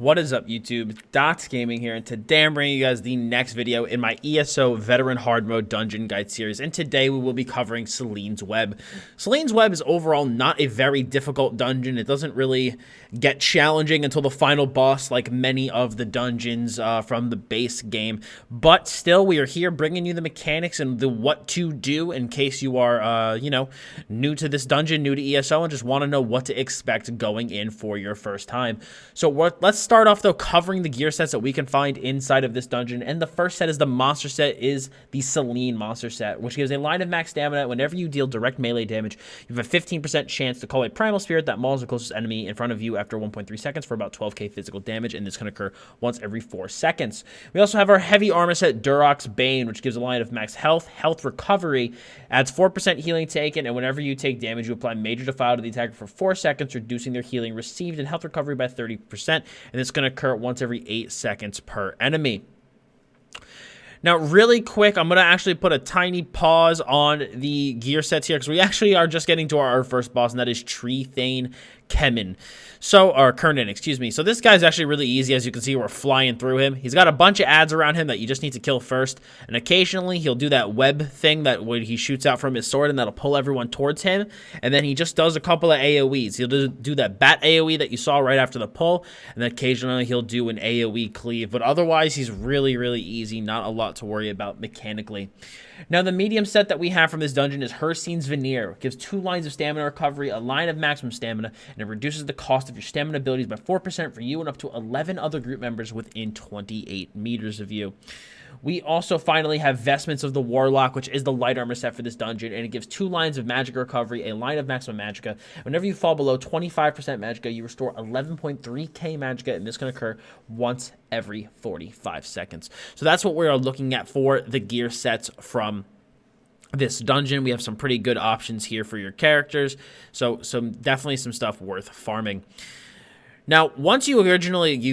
What is up, YouTube? Dots Gaming here, and today I'm bringing you guys the next video in my ESO Veteran Hard Mode Dungeon Guide series, and today we will be covering Selene's Web. Selene's Web is overall not a very difficult dungeon. It doesn't really get challenging until the final boss, like many of the dungeons from the base game, but still, we are here bringing you the mechanics and the what to do in case you are, new to this dungeon, new to ESO, and just want to know what to expect going in for your first time. So let's start off, though, covering the gear sets that we can find inside of this dungeon. And the first set is the monster set, is the Selene monster set, which gives a line of max stamina. Whenever you deal direct melee damage, you have a 15% chance to call a primal spirit that mauls the closest enemy in front of you after 1.3 seconds for about 12k physical damage, and this can occur once every 4 seconds. We also have our heavy armor set, Durok's Bane, which gives a line of max health recovery, adds 4% healing taken, and whenever you take damage, you apply Major Defile to the attacker for 4 seconds, reducing their healing received and health recovery by 30%, and it's going to occur once every 8 seconds per enemy. Now, really quick, I'm going to actually put a tiny pause on the gear sets here, because we actually are just getting to our first boss, and that is Tree Thane Kemen. Kernan, excuse me. So this guy's actually really easy. As you can see, we're flying through him. He's got a bunch of ads around him that you just need to kill first. And occasionally, he'll do that web thing that when he shoots out from his sword, and that'll pull everyone towards him. And then he just does a couple of AoEs. He'll do that bat AoE that you saw right after the pull. And then occasionally, he'll do an AoE cleave. But otherwise, he's really, really easy. Not a lot to worry about mechanically. Now, the medium set that we have from this dungeon is Hircine's Veneer. It gives 2 lines of stamina recovery, a line of maximum stamina, and it reduces the cost of your stamina abilities by 4% for you and up to 11 other group members within 28 meters of you. We also finally have Vestments of the Warlock, which is the light armor set for this dungeon, and it gives 2 lines of magic recovery, a line of maximum magicka. Whenever you fall below 25% magicka, you restore 11.3k magicka, and this can occur once every 45 seconds. So that's what we are looking at for the gear sets from this dungeon. We have some pretty good options here for your characters, so definitely some stuff worth farming. Now, once you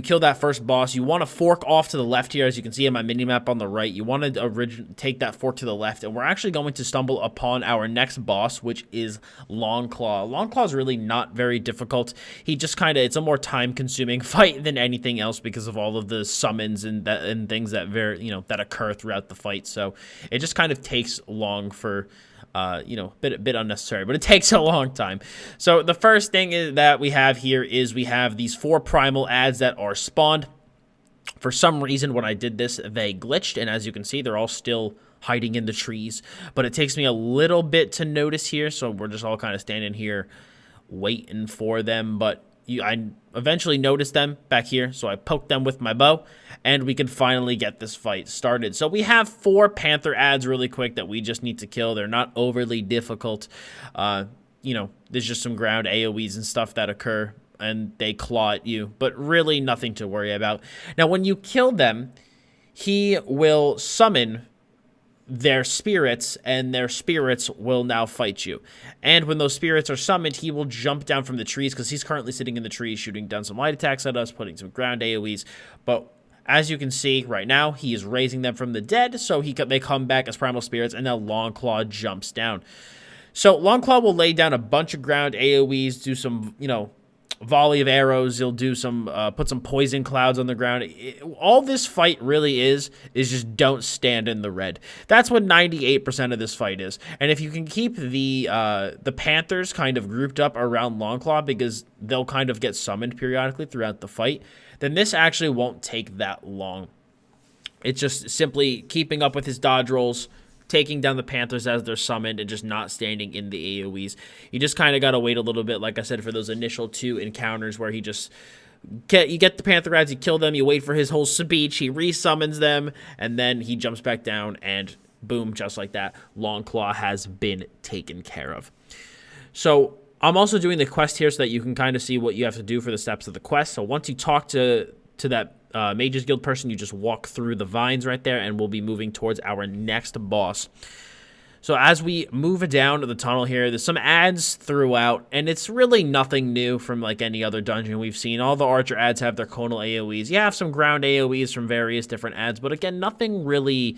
kill that first boss, you want to fork off to the left here. As you can see in my mini-map on the right, you want to take that fork to the left, and we're actually going to stumble upon our next boss, which is Longclaw. Longclaw is really not very difficult. He just it's a more time-consuming fight than anything else because of all of the summons and things that that occur throughout the fight. So it just kind of takes long for bit unnecessary, but it takes a long time. So the first thing that we have here is we have these 4 primal ads that are spawned. For some reason, when I did this, they glitched, and as you can see, they're all still hiding in the trees, but it takes me a little bit to notice here, so we're just all kind of standing here waiting for them, but I eventually noticed them back here, so I poked them with my bow, and we can finally get this fight started. So we have 4 Panther ads really quick that we just need to kill. They're not overly difficult. There's just some ground AoEs and stuff that occur, and they claw at you, but really nothing to worry about. Now, when you kill them, he will summon their spirits, and their spirits will now fight you. And when those spirits are summoned, he will jump down from the trees, because he's currently sitting in the trees shooting down some light attacks at us, putting some ground AoEs. But as you can see right now, he is raising them from the dead, so they come back as primal spirits, and now Longclaw jumps down. So Longclaw will lay down a bunch of ground AoEs, do some, volley of arrows. He'll do some put some poison clouds on the ground. All this fight really is just don't stand in the red. That's what 98% of this fight is. And if you can keep the Panthers kind of grouped up around Longclaw, because they'll kind of get summoned periodically throughout the fight, then this actually won't take that long. It's just simply keeping up with his dodge rolls, taking down the Panthers as they're summoned, and just not standing in the AoEs. You just kind of got to wait a little bit, like I said, for those initial 2 encounters where you get the Panther ads, you kill them, you wait for his whole speech, he resummons them, and then he jumps back down, and boom, just like that, Longclaw has been taken care of. So I'm also doing the quest here so that you can kind of see what you have to do for the steps of the quest. So once you talk to that Mages Guild person, you just walk through the vines right there, and we'll be moving towards our next boss. So as we move down to the tunnel here, there's some ads throughout, and it's really nothing new from like any other dungeon we've seen. All the archer ads have their conal AoEs. You have some ground AoEs from various different ads, but again, nothing really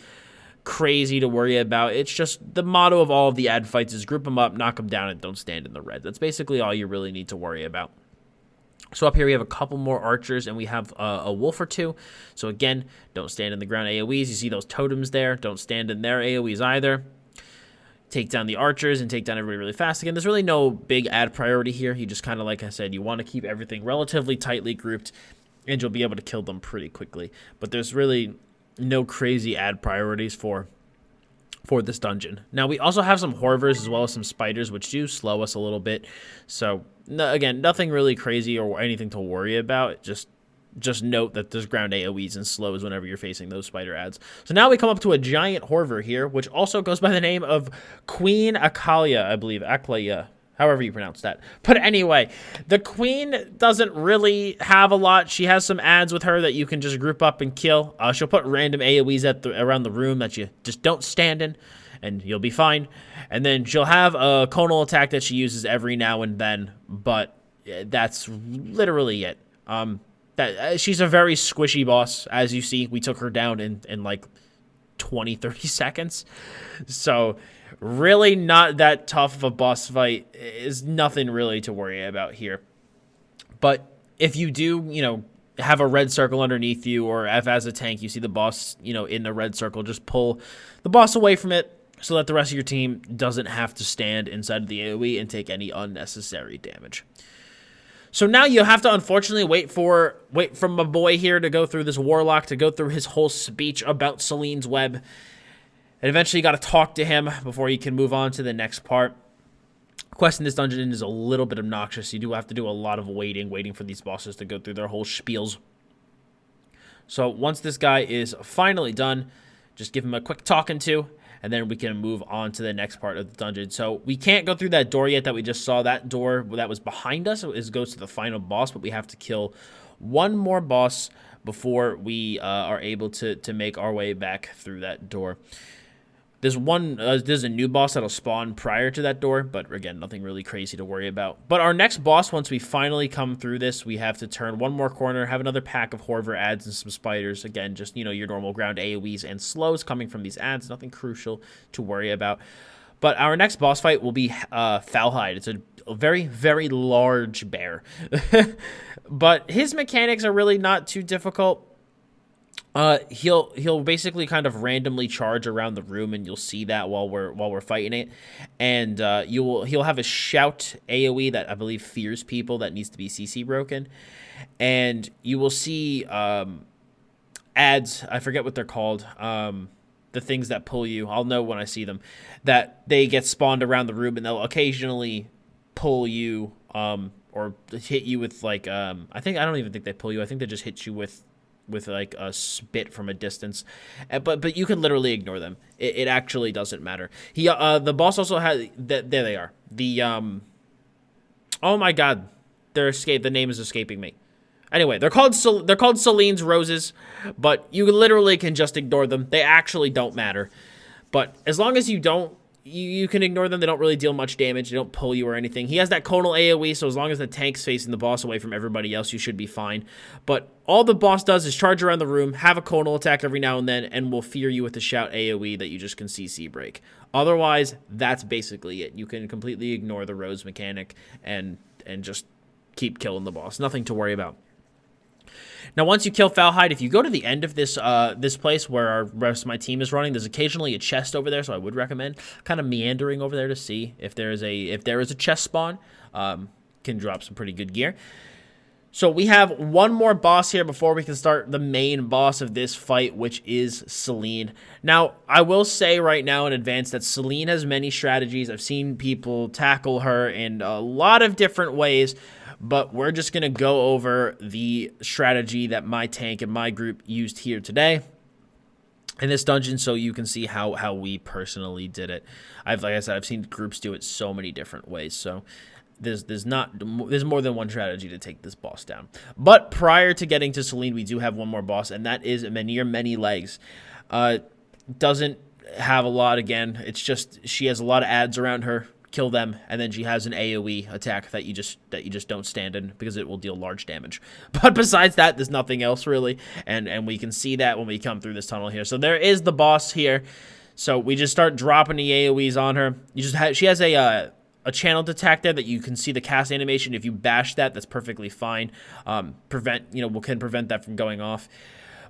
crazy to worry about. It's just the motto of all of the ad fights is group them up, knock them down, and don't stand in the red. That's basically all you really need to worry about. So up here we have a couple more archers, and we have a wolf or two. So again, don't stand in the ground AoEs. You see those totems there. Don't stand in their AoEs either. Take down the archers and take down everybody really fast. Again, there's really no big ad priority here. You just kind of, like I said, you want to keep everything relatively tightly grouped, and you'll be able to kill them pretty quickly. But there's really no crazy ad priorities for this dungeon. Now, we also have some Horvers as well as some spiders, which do slow us a little bit. So, again, nothing really crazy or anything to worry about. Just note that there's ground AoEs and slows whenever you're facing those spider ads. So now we come up to a giant Horver here, which also goes by the name of Queen Akalia, I believe. Akalia, however you pronounce that. But anyway, the queen doesn't really have a lot. She has some ads with her that you can just group up and kill. She'll put random AoEs around the room that you just don't stand in, and you'll be fine. And then she'll have a conal attack that she uses every now and then, but that's literally it. She's a very squishy boss. As you see, we took her down in like 20-30 seconds. So really not that tough of a boss fight. Is nothing really to worry about here. But if you do, have a red circle underneath you, or if as a tank you see the boss, in the red circle, just pull the boss away from it so that the rest of your team doesn't have to stand inside of the AoE and take any unnecessary damage. So now you have to, unfortunately, wait for my boy here to go through this Warlock, to go through his whole speech about Selene's web. And eventually you got to talk to him before you can move on to the next part. Quest in this dungeon is a little bit obnoxious. You do have to do a lot of waiting for these bosses to go through their whole spiels. So once this guy is finally done, just give him a quick talking to, and then we can move on to the next part of the dungeon. So we can't go through that door yet that we just saw. That door that was behind us goes to the final boss, but we have to kill one more boss before we are able to make our way back through that door. There's a new boss that'll spawn prior to that door, but again, nothing really crazy to worry about. But our next boss, once we finally come through this, we have to turn one more corner, have another pack of Horver ads and some spiders. Again, just, your normal ground AoEs and slows coming from these ads. Nothing crucial to worry about. But our next boss fight will be Falhide. It's a very, very large bear. But his mechanics are really not too difficult. He'll basically kind of randomly charge around the room, and you'll see that while we're fighting it. And he'll have a shout AoE that I believe fears people, that needs to be CC broken. And you will see ads, I forget what they're called, the things that pull you. I'll know when I see them, that they get spawned around the room, and they'll occasionally pull you or hit you with I don't even think they pull you. I think they just hit you with like a spit from a distance, but you can literally ignore them. It actually doesn't matter. The boss also has there they are. Oh my god, the name is escaping me. Anyway, they're called Selene's roses, but you literally can just ignore them. They actually don't matter. But as long as you don't, you can ignore them. They don't really deal much damage. They don't pull you or anything. He has that conal AoE, so as long as the tank's facing the boss away from everybody else, you should be fine. But all the boss does is charge around the room, have a conal attack every now and then, and will fear you with the shout AoE that you just can CC break. Otherwise, that's basically it. You can completely ignore the rose mechanic and just keep killing the boss. Nothing to worry about. Now, once you kill Falhide, if you go to the end of this place where our rest of my team is running, there's occasionally a chest over there, so I would recommend kind of meandering over there to see if there is a chest spawn. Can drop some pretty good gear. So we have one more boss here before we can start the main boss of this fight, which is Selene. Now, I will say right now in advance that Selene has many strategies. I've seen people tackle her in a lot of different ways, but we're just going to go over the strategy that my tank and my group used here today in this dungeon, so you can see how we personally did it. Like I said, I've seen groups do it so many different ways, so there's more than one strategy to take this boss down. But prior to getting to Selene, we do have one more boss, and that is Menhir Many Legs. Doesn't have a lot again. It's just she has a lot of ads around her. Kill them, and then she has an AoE attack that you just don't stand in because it will deal large damage. But besides that, there's nothing else really, and we can see that when we come through this tunnel here. So there is the boss here. So we just start dropping the AoEs on her. She has a a channeled attack there that you can see the cast animation. If you bash that, that's perfectly fine. Can prevent that from going off.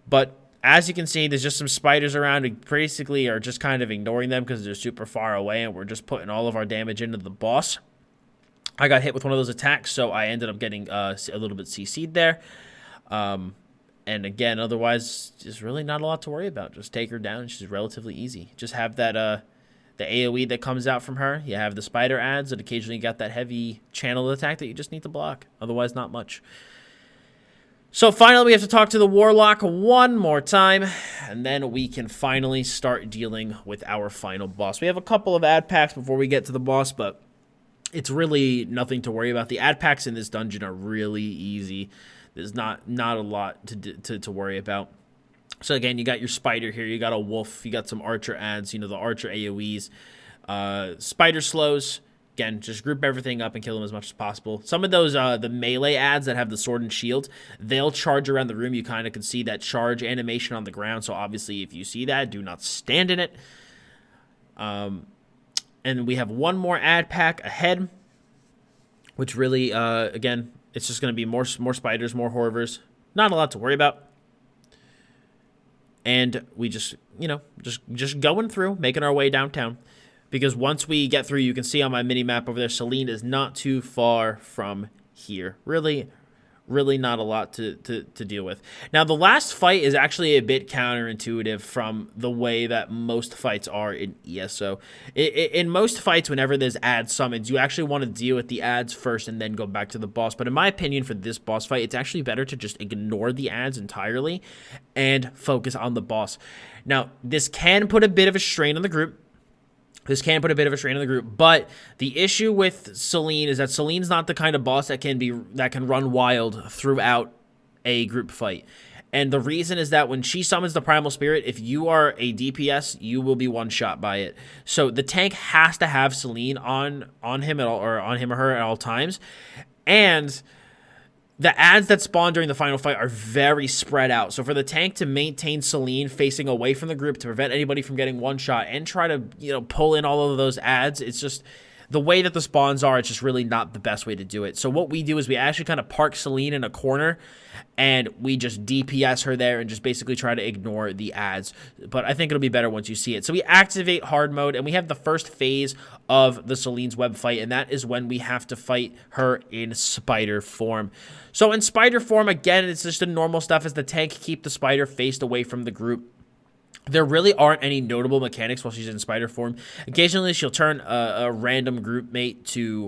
But as you can see, there's just some spiders around. We basically are just kind of ignoring them because they're super far away, and we're just putting all of our damage into the boss. I got hit with one of those attacks, so I ended up getting a little bit CC'd there. And again, otherwise, just really not a lot to worry about. Just take her down. She's relatively easy. Just have that the AoE that comes out from her. You have the spider adds, and occasionally you got that heavy channel attack that you just need to block. Otherwise, not much. So finally, we have to talk to the Warlock one more time, and then we can finally start dealing with our final boss. We have a couple of ad packs before we get to the boss, but it's really nothing to worry about. The ad packs in this dungeon are really easy. There's not a lot to worry about. So again, you got your spider here, you got a wolf, you got some archer ads, the archer AoEs, spider slows. Again, just group everything up and kill them as much as possible. Some of those, the melee ads that have the sword and shield, they'll charge around the room. You kind of can see that charge animation on the ground. So obviously, if you see that, do not stand in it. And we have one more ad pack ahead, which really, again, it's just going to be more spiders, more horvers. Not a lot to worry about. And we just going through, making our way downtown. Because once we get through, you can see on my mini-map over there, Selene is not too far from here. Really not a lot to deal with. Now, the last fight is actually a bit counterintuitive from the way that most fights are in ESO. In most fights, whenever there's ad summons, you actually want to deal with the ads first and then go back to the boss. But in my opinion, for this boss fight, it's actually better to just ignore the ads entirely and focus on the boss. Now, this can put a bit of a strain on the group. But the issue with Selene is that Selene's not the kind of boss that can run wild throughout a group fight. And the reason is that when she summons the Primal Spirit, if you are a DPS, you will be one shot by it. So the tank has to have Selene on him or her at all times. And the ads that spawn during the final fight are very spread out. So for the tank to maintain Selene facing away from the group to prevent anybody from getting one shot and try to, pull in all of those ads, it's just the way that the spawns are, it's just really not the best way to do it. So what we do is we actually kind of park Selene in a corner and we just DPS her there and just basically try to ignore the ads. But I think it'll be better once you see it. So we activate hard mode and we have the first phase of the Selene's web fight, and that is when we have to fight her in spider form. So in spider form, again, it's just the normal stuff as the tank keep the spider faced away from the group. There really aren't any notable mechanics while she's in spider form. Occasionally, she'll turn a random group mate to,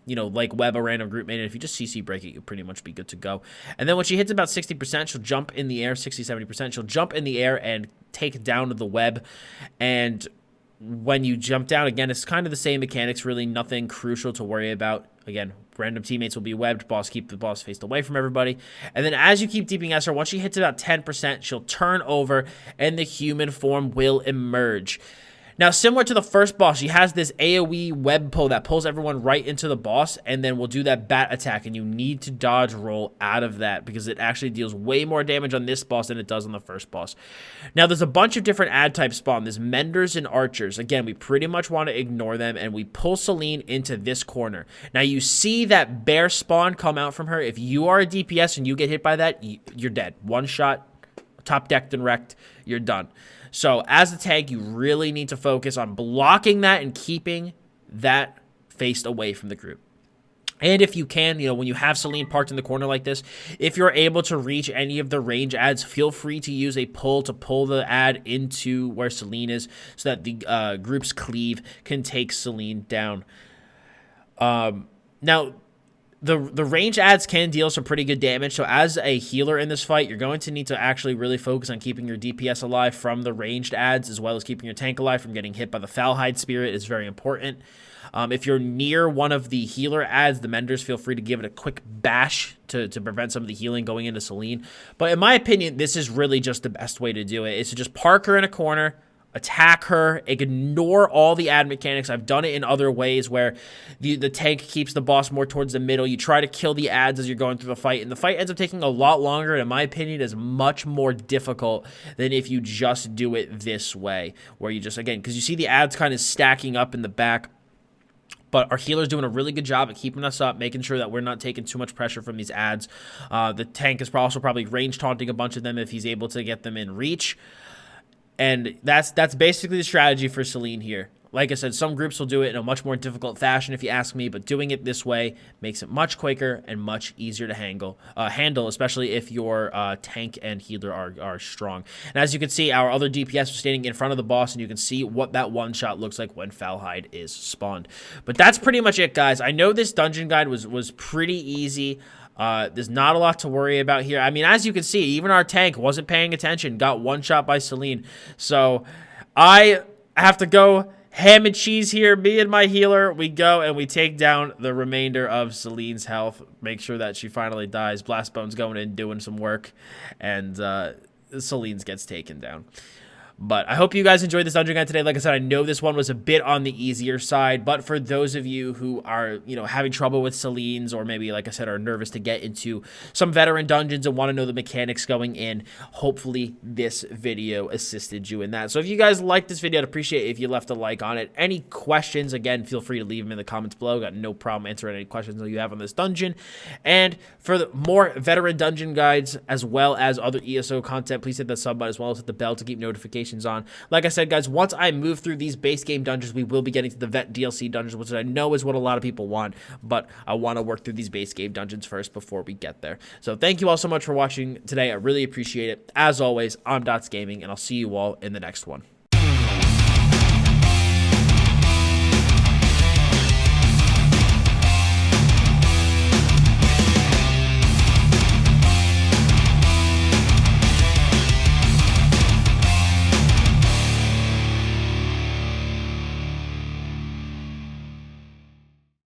like web a random group mate. And if you just CC break it, you'll pretty much be good to go. And then when she hits about 60%, she'll jump in the air, 60, 70%. She'll jump in the air and take down the web. And when you jump down, again, it's kind of the same mechanics, really nothing crucial to worry about. Again, random teammates will be webbed, keep the boss faced away from everybody. And then as you keep DPing her, once she hits about 10%, she'll turn over and the human form will emerge. Now, similar to the first boss, she has this AoE web pull that pulls everyone right into the boss, and then will do that bat attack, and you need to dodge roll out of that because it actually deals way more damage on this boss than it does on the first boss. Now, there's a bunch of different ad types spawn. There's menders and archers. Again, we pretty much want to ignore them, and we pull Selene into this corner. Now, you see that bear spawn come out from her. If you are a DPS and you get hit by that, you're dead. One shot, top decked and wrecked, you're done. So as a tank, you really need to focus on blocking that and keeping that faced away from the group. And if you can, when you have Selene parked in the corner like this, if you're able to reach any of the range ads, feel free to use a pull to pull the ad into where Selene is so that the group's cleave can take Selene down. Now, the range ads can deal some pretty good damage, so as a healer in this fight, you're going to need to actually really focus on keeping your DPS alive from the ranged ads, as well as keeping your tank alive from getting hit by the Foulhide Spirit is very important. If you're near one of the healer ads, the menders, feel free to give it a quick bash to prevent some of the healing going into Selene. But in my opinion, this is really just the best way to do it, is to just park her in a corner, attack her, ignore all the ad mechanics. I've done it in other ways where the tank keeps the boss more towards the middle. You try to kill the ads as you're going through the fight, and the fight ends up taking a lot longer, and in my opinion, is much more difficult than if you just do it this way, where you just, again, because you see the ads kind of stacking up in the back. But our healer's doing a really good job at keeping us up, making sure that we're not taking too much pressure from these ads. The tank is also probably range taunting a bunch of them if he's able to get them in reach. And that's basically the strategy for Selene here. Like I said, some groups will do it in a much more difficult fashion, if you ask me, but doing it this way makes it much quicker and much easier to handle, especially if your tank and healer are strong. And as you can see, our other DPS are standing in front of the boss, and you can see what that one-shot looks like when Foulhide is spawned. But that's pretty much it, guys. I know this dungeon guide was pretty easy. There's not a lot to worry about here. I mean, as you can see, even our tank wasn't paying attention, got one shot by Selene. So I have to go ham and cheese here. Me and my healer, we go and we take down the remainder of Selene's health. Make sure that she finally dies. Blastbone's going in doing some work, and Selene's gets taken down. But I hope you guys enjoyed this dungeon guide today. Like I said, I know this one was a bit on the easier side, but for those of you who are, having trouble with Selene's, or maybe, like I said, are nervous to get into some veteran dungeons and want to know the mechanics going in, hopefully this video assisted you in that. So if you guys liked this video, I'd appreciate it if you left a like on it. Any questions, again, feel free to leave them in the comments below. Got no problem answering any questions that you have on this dungeon. And for more veteran dungeon guides, as well as other ESO content, please hit the sub button as well as hit the bell to keep notifications on. Like I said, guys, once I move through these base game dungeons, we will be getting to the vet DLC dungeons, which I know is what a lot of people want, but I want to work through these base game dungeons first before we get there. So thank you all so much for watching today. I really appreciate it. As always, I'm Dots Gaming, and I'll see you all in the next one.